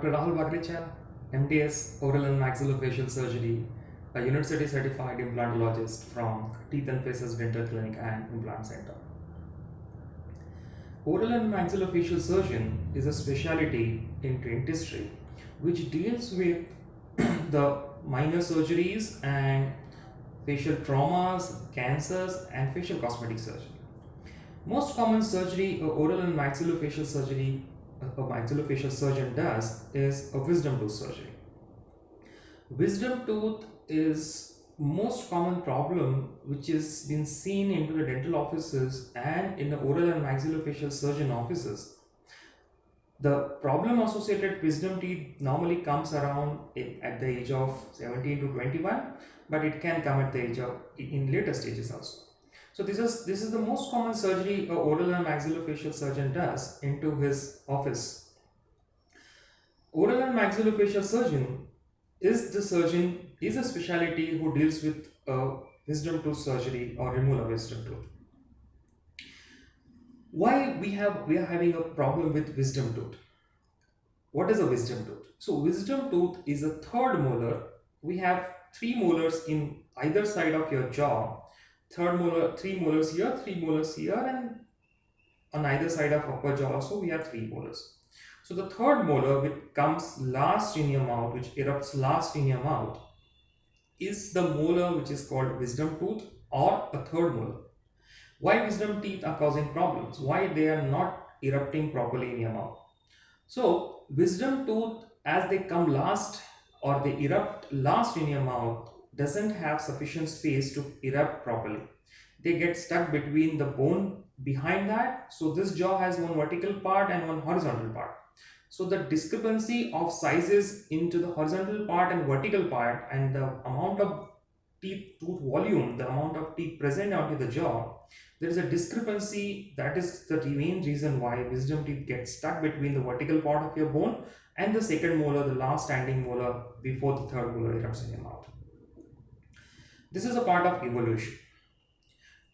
Dr. Rahul Bagricha, MDS, Oral and Maxillofacial Surgery, a university certified implantologist from Teeth and Faces Dental Clinic and Implant Center. Oral and maxillofacial surgeon is a specialty in dentistry which deals with the minor surgeries and facial traumas, cancers, and facial cosmetic surgery. Most common surgery a oral and maxillofacial surgery a maxillofacial surgeon does is a wisdom tooth surgery. Wisdom tooth is most common problem which is been seen into the dental offices and in the oral and maxillofacial surgeon offices. The problem associated wisdom teeth normally comes around at the age of 17 to 21, but it can come at the age of in later stages also. So this is the most common surgery a oral and maxillofacial surgeon does into his office. Oral and maxillofacial surgeon is a specialty who deals with wisdom tooth surgery or removal of wisdom tooth. Why we are having a problem with wisdom tooth? What is a wisdom tooth? So wisdom tooth is a third molar. We have three molars in either side of your jaw. Third molar, three molars here, and on either side of upper jaw also we have three molars. So the third molar, which comes last in your mouth, which erupts last in your mouth, is the molar which is called wisdom tooth or a third molar. Why wisdom teeth are causing problems? Why they are not erupting properly in your mouth? So wisdom tooth, as they come last or they erupt last in your mouth, doesn't have sufficient space to erupt properly. They get stuck between the bone behind that. So this jaw has one vertical part and one horizontal part. So the discrepancy of sizes into the horizontal part and vertical part and the amount of teeth tooth volume, the amount of teeth present onto the jaw, there is a discrepancy. That is the main reason why wisdom teeth get stuck between the vertical part of your bone and the second molar, the last standing molar before the third molar erupts in your mouth. This is a part of evolution.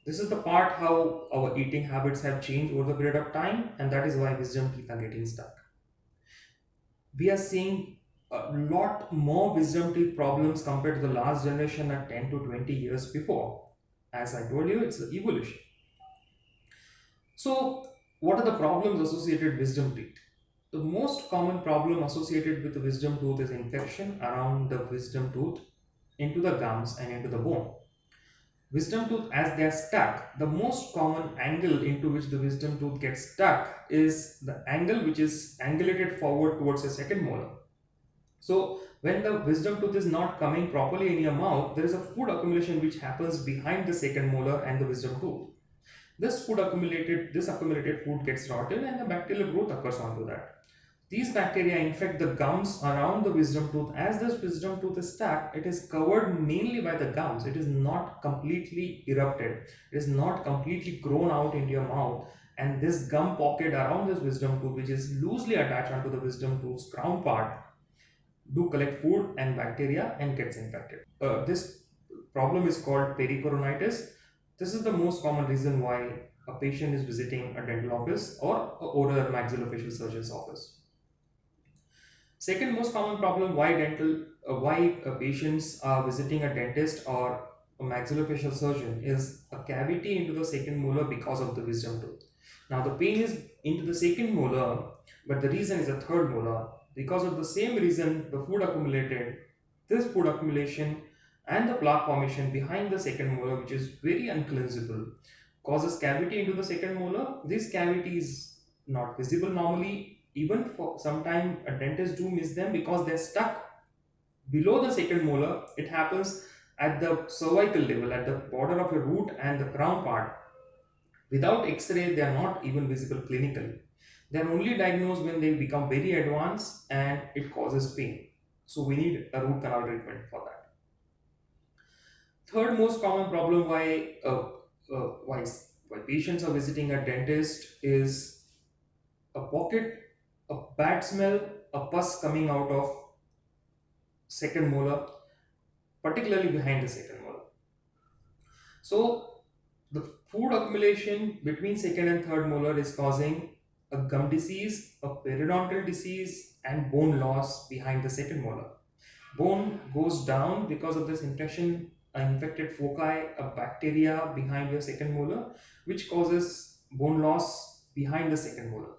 This is the part how our eating habits have changed over the period of time, and that is why wisdom teeth are getting stuck. We are seeing a lot more wisdom teeth problems compared to the last generation at 10 to 20 years before. As I told you, it's the evolution. So, what are the problems associated with wisdom teeth? The most common problem associated with the wisdom tooth is infection around the wisdom tooth into the gums and into the bone. Wisdom tooth, as they are stuck, the most common angle into which the wisdom tooth gets stuck is the angle which is angulated forward towards the second molar. So when the wisdom tooth is not coming properly in your mouth, there is a food accumulation which happens behind the second molar and the wisdom tooth. This accumulated food gets rotted and the bacterial growth occurs onto that. These bacteria infect the gums around the wisdom tooth. As this wisdom tooth is stuck, it is covered mainly by the gums. It is not completely erupted. It is not completely grown out into your mouth. And this gum pocket around this wisdom tooth, which is loosely attached onto the wisdom tooth's crown part, do collect food and bacteria and gets infected. This problem is called pericoronitis. This is the most common reason why a patient is visiting a dental office or a oral or maxillofacial surgeon's office. Second most common problem why patients are visiting a dentist or a maxillofacial surgeon is a cavity into the second molar because of the wisdom tooth. Now the pain is into the second molar, but the reason is a third molar. Because of the same reason, the food accumulated, this food accumulation and the plaque formation behind the second molar, which is very uncleansable, causes cavity into the second molar. This cavity is not visible normally. Even for some time, a dentist do miss them because they're stuck below the second molar. It happens at the cervical level, at the border of your root and the crown part. Without X-ray, they are not even visible clinically. They are only diagnosed when they become very advanced and it causes pain. So we need a root canal treatment for that. Third most common problem why patients are visiting a dentist is a pocket, a bad smell, a pus coming out of second molar, particularly behind the second molar. So the food accumulation between second and third molar is causing a gum disease, a periodontal disease, and bone loss behind the second molar. Bone goes down because of this infection, infected foci, a bacteria behind your second molar, which causes bone loss behind the second molar.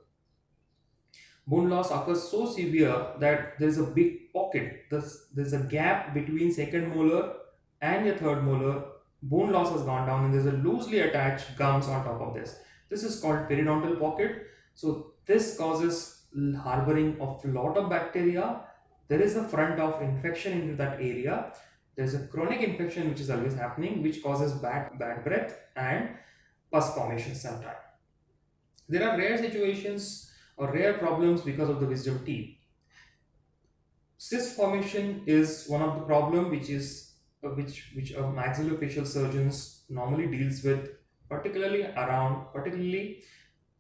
Bone loss occurs so severe that there's a big pocket. There's a gap between second molar and your third molar. Bone loss has gone down, and there's a loosely attached gums on top of this. This is called periodontal pocket. So this causes harboring of lot of bacteria. There is a front of infection into that area. There's a chronic infection which is always happening, which causes bad breath and pus formation sometimes. There are rare situations or rare problems because of the wisdom teeth. Cyst formation is one of the problem which is which a maxillofacial surgeons normally deals with, particularly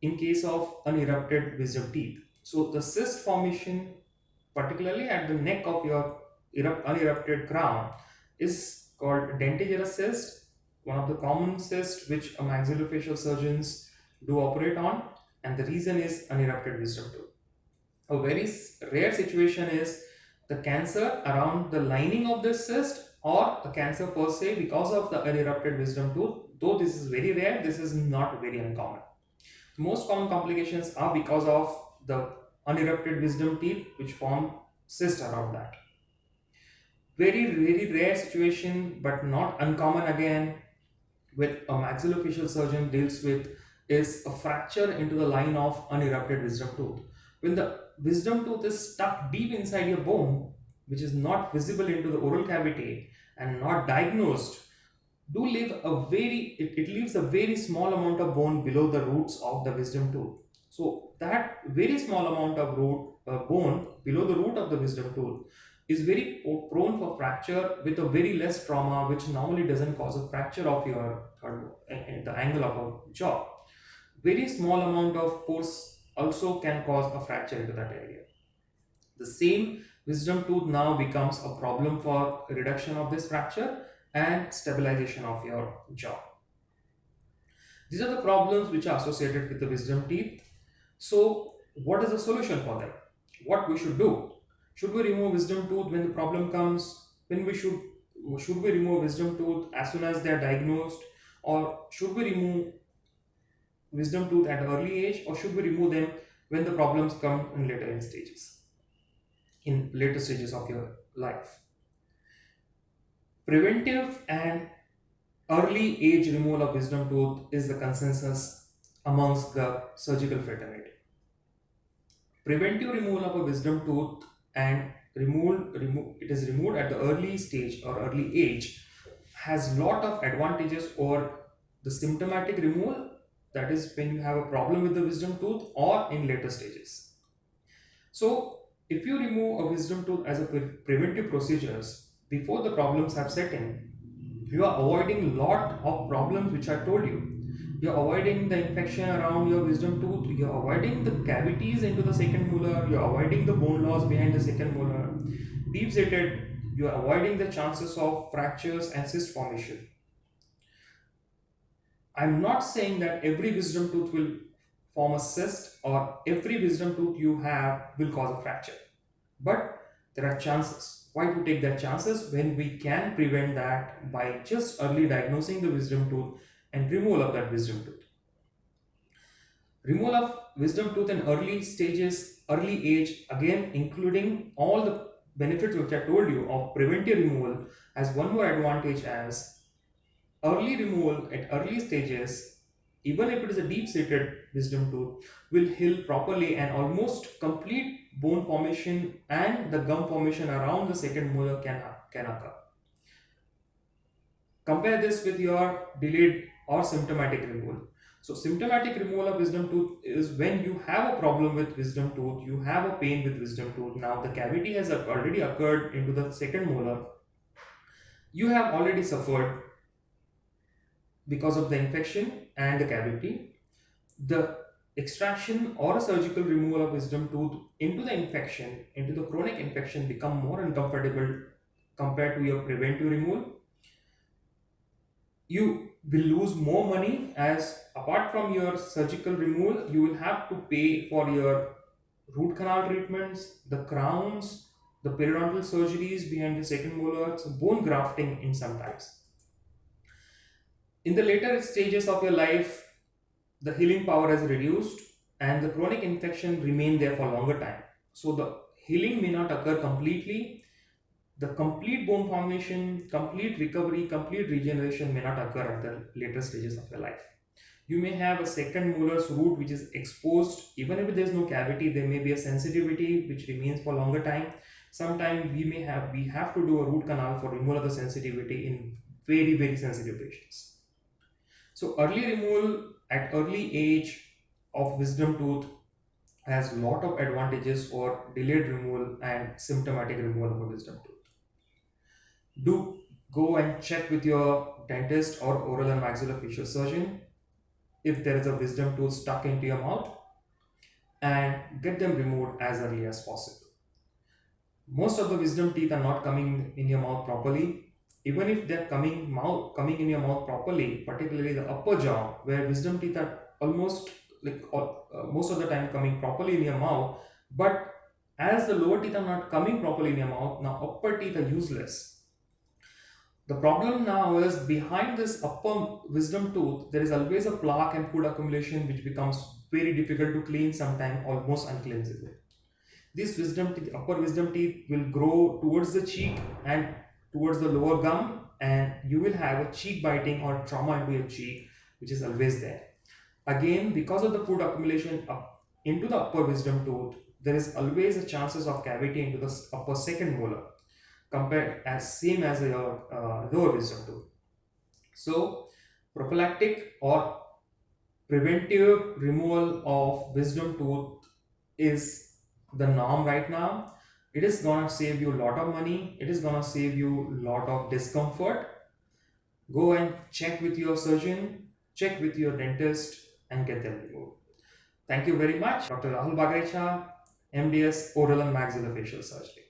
in case of unerupted wisdom teeth. So the cyst formation, particularly at the neck of your unerupted crown, is called dentigerous cyst, one of the common cysts which a maxillofacial surgeons do operate on, and the reason is unerupted wisdom tooth. A very rare situation is the cancer around the lining of the cyst or a cancer per se because of the unerupted wisdom tooth. Though this is very rare, this is not very uncommon. Most common complications are because of the unerupted wisdom teeth which form cyst around that. Very rare situation, but not uncommon again, with a maxillofacial surgeon deals with is a fracture into the line of unerupted wisdom tooth. When the wisdom tooth is stuck deep inside your bone, which is not visible into the oral cavity and not diagnosed, do leave a it leaves a very small amount of bone below the roots of the wisdom tooth. So that very small amount of bone below the root of the wisdom tooth is very prone for fracture with a very less trauma, which normally doesn't cause a fracture of your the angle of a jaw. Very small amount of force also can cause a fracture into that area. The same wisdom tooth now becomes a problem for reduction of this fracture and stabilization of your jaw. These are the problems which are associated with the wisdom teeth. So, what is the solution for them? What we should do? Should we remove wisdom tooth when the problem comes? When we should we remove wisdom tooth as soon as they are diagnosed, or should we remove wisdom tooth at early age, or should we remove them when the problems come in later stages of your life? Preventive and early age removal of wisdom tooth is the consensus amongst the surgical fraternity. Preventive removal of a wisdom tooth and it is removed at the early stage or early age has lot of advantages over the symptomatic removal, that is when you have a problem with the wisdom tooth, or in later stages. So if you remove a wisdom tooth as a preventive procedures before the problems have set in, you are avoiding lot of problems which I told you. You're avoiding the infection around your wisdom tooth, you're avoiding the cavities into the second molar, you're avoiding the bone loss behind the second molar. Deep seated, you're avoiding the chances of fractures and cyst formation. I'm not saying that every wisdom tooth will form a cyst or every wisdom tooth you have will cause a fracture. But there are chances. Why to take that chances when we can prevent that by just early diagnosing the wisdom tooth and removal of that wisdom tooth. Removal of wisdom tooth in early stages, early age, again including all the benefits which I told you of preventive removal, has one more advantage as early removal at early stages, even if it is a deep-seated wisdom tooth, will heal properly and almost complete bone formation and the gum formation around the second molar can occur. Compare this with your delayed or symptomatic removal. So symptomatic removal of wisdom tooth is when you have a problem with wisdom tooth, you have a pain with wisdom tooth. Now the cavity has already occurred into the second molar. You have already suffered because of the infection and the cavity. The extraction or a surgical removal of wisdom tooth into the infection, into the chronic infection, become more uncomfortable compared to your preventive removal. You will lose more money, as apart from your surgical removal, you will have to pay for your root canal treatments, the crowns, the periodontal surgeries behind the second molars, bone grafting in some types. In the later stages of your life, the healing power has reduced and the chronic infection remain there for longer time. So the healing may not occur completely. The complete bone formation, complete recovery, complete regeneration may not occur at the later stages of your life. You may have a second molar's root which is exposed. Even if there is no cavity, there may be a sensitivity which remains for longer time. Sometimes we have to do a root canal for removal of the sensitivity in very sensitive patients. So early removal at early age of wisdom tooth has lot of advantages for delayed removal and symptomatic removal of a wisdom tooth. Do go and check with your dentist or oral and maxillofacial surgeon if there is a wisdom tooth stuck into your mouth and get them removed as early as possible. Most of the wisdom teeth are not coming in your mouth properly. Even if they're coming in your mouth properly, particularly the upper jaw, where wisdom teeth are almost most of the time coming properly in your mouth, but as the lower teeth are not coming properly in your mouth, now upper teeth are useless. The problem now is behind this upper wisdom tooth, there is always a plaque and food accumulation which becomes very difficult to clean, sometimes almost uncleansable. These upper wisdom teeth will grow towards the cheek and towards the lower gum, and you will have a cheek biting or trauma into your cheek, which is always there. Again, because of the food accumulation up into the upper wisdom tooth, there is always a chances of cavity into the upper second molar, compared as same as your lower wisdom tooth. So, prophylactic or preventive removal of wisdom tooth is the norm right now. It is gonna save you a lot of money. It is gonna save you a lot of discomfort. Go and check with your surgeon, check with your dentist, and get them removed. Thank you very much, Dr. Rahul Bagrecha, MDS Oral and Maxillofacial Surgery.